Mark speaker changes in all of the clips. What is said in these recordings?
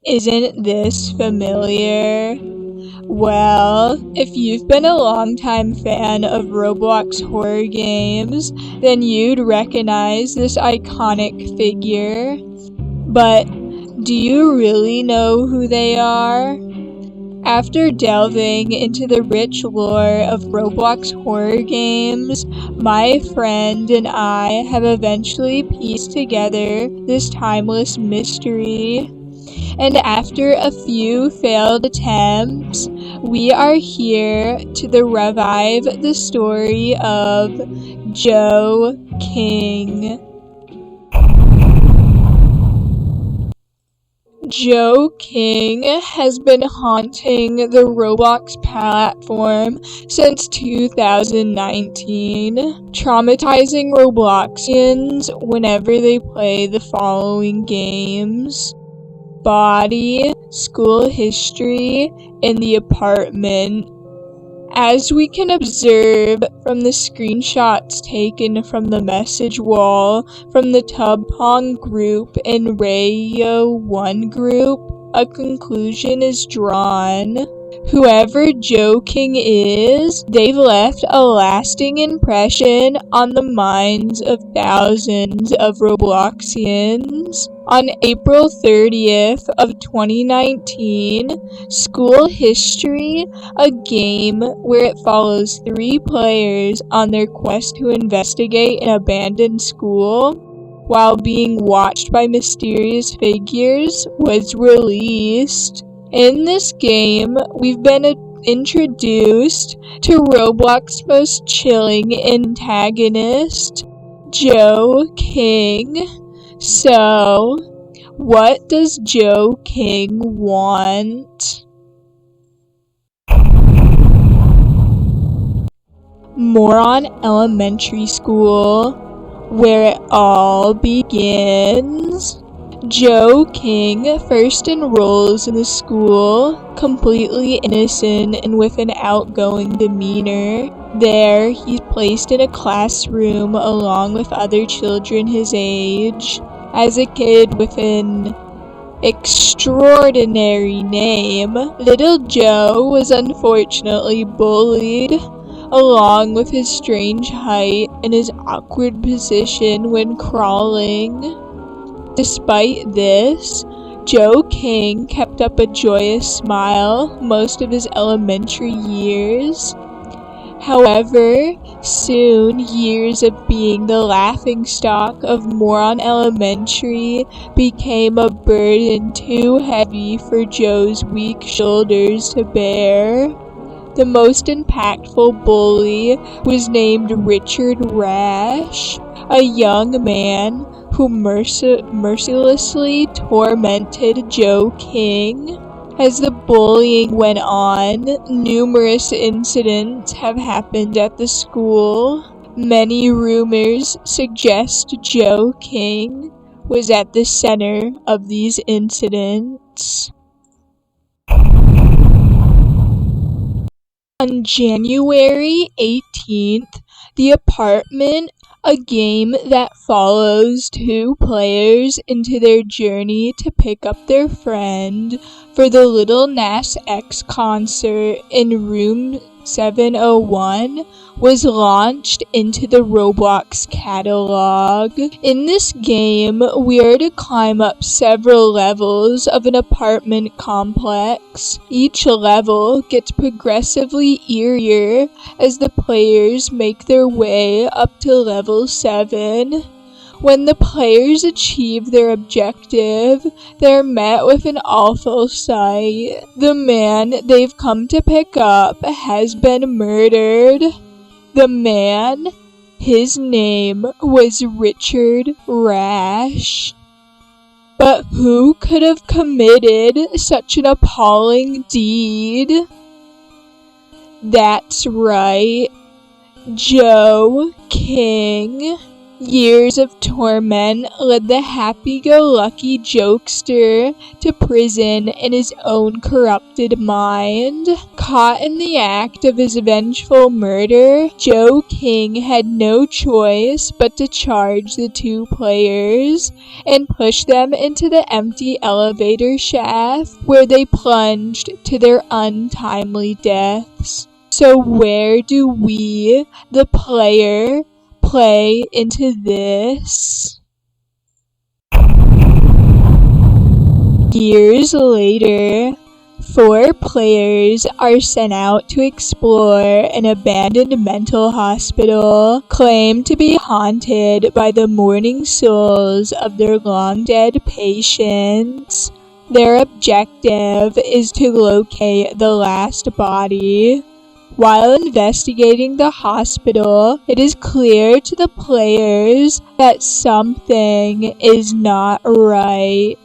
Speaker 1: Isn't this familiar? Well, if you've been a longtime fan of Roblox horror games, then you'd recognize this iconic figure. But do you really know who they are? After delving into the rich lore of Roblox horror games, my friend and I have eventually pieced together this timeless mystery. And after a few failed attempts, we are here to revive the story of Joe King. Joe King has been haunting the Roblox platform since 2019, traumatizing Robloxians whenever they play the following games: Body, School History, and The Apartment. As we can observe from the screenshots taken from the message wall from the Tub Pong group and Rayo 1 group, a conclusion is drawn. Whoever Joe King is, they've left a lasting impression on the minds of thousands of Robloxians. On April 30th of 2019, School History, a game where it follows 3 players on their quest to investigate an abandoned school while being watched by mysterious figures, was released. In this game, we've been introduced to Roblox's most chilling antagonist, Joe King. So, what does Joe King want? Moron Elementary School, where it all begins. Joe King first enrolls in the school, completely innocent and with an outgoing demeanor. There, he's placed in a classroom along with other children his age. As a kid with an extraordinary name, Little Joe was unfortunately bullied, along with his strange height and his awkward position when crawling. Despite this, Joe King kept up a joyous smile most of his elementary years. However, soon years of being the laughingstock of Moron Elementary became a burden too heavy for Joe's weak shoulders to bear. The most impactful bully was named Richard Rash, a young man who mercilessly tormented Joe King. As the bullying went on, numerous incidents have happened at the school. Many rumors suggest Joe King was at the center of these incidents. On January 18th, The Apartment, a game that follows 2 players into their journey to pick up their friend for the Lil Nas X concert in room 701, was launched into the Roblox catalog. In this game, we are to climb up several levels of an apartment complex. Each level gets progressively eerier as the players make their way up to level 7. When the players achieve their objective, they're met with an awful sight. The man they've come to pick up has been murdered. The man, his name was Richard Rash. But who could have committed such an appalling deed? That's right, Joe King. Years of torment led the happy-go-lucky jokester to prison in his own corrupted mind. Caught in the act of his vengeful murder, Joe King had no choice but to charge the two players and push them into the empty elevator shaft, where they plunged to their untimely deaths. So where do we, the player, play into this? Years later, 4 players are sent out to explore an abandoned mental hospital claimed to be haunted by the mourning souls of their long-dead patients. Their objective is to locate the last body. While investigating the hospital, it is clear to the players that something is not right.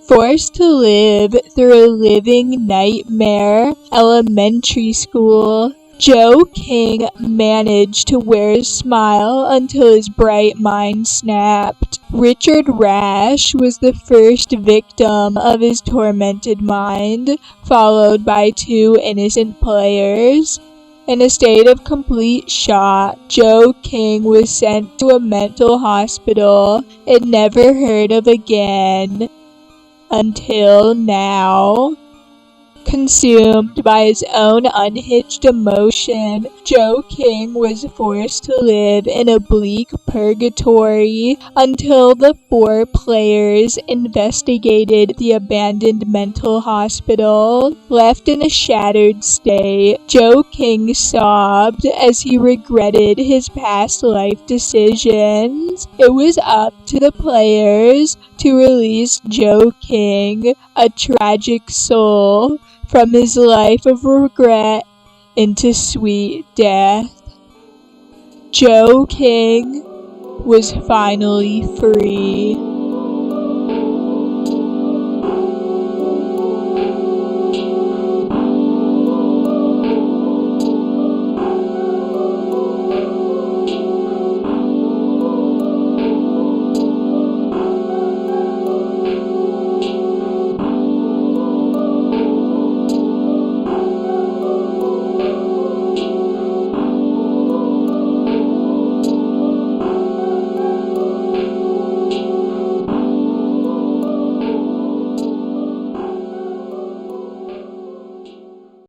Speaker 1: Forced to live through a living nightmare elementary school, Joe King managed to wear a smile until his bright mind snapped. Richard Rash was the first victim of his tormented mind, followed by 2 innocent players. In a state of complete shock, Joe King was sent to a mental hospital and never heard of again. Until now. Consumed by his own unhinged emotion, Joe King was forced to live in a bleak purgatory until the 4 players investigated the abandoned mental hospital. Left in a shattered state, Joe King sobbed as he regretted his past life decisions. It was up to the players to release Joe King, a tragic soul, from his life of regret into sweet death. Joe King was finally free.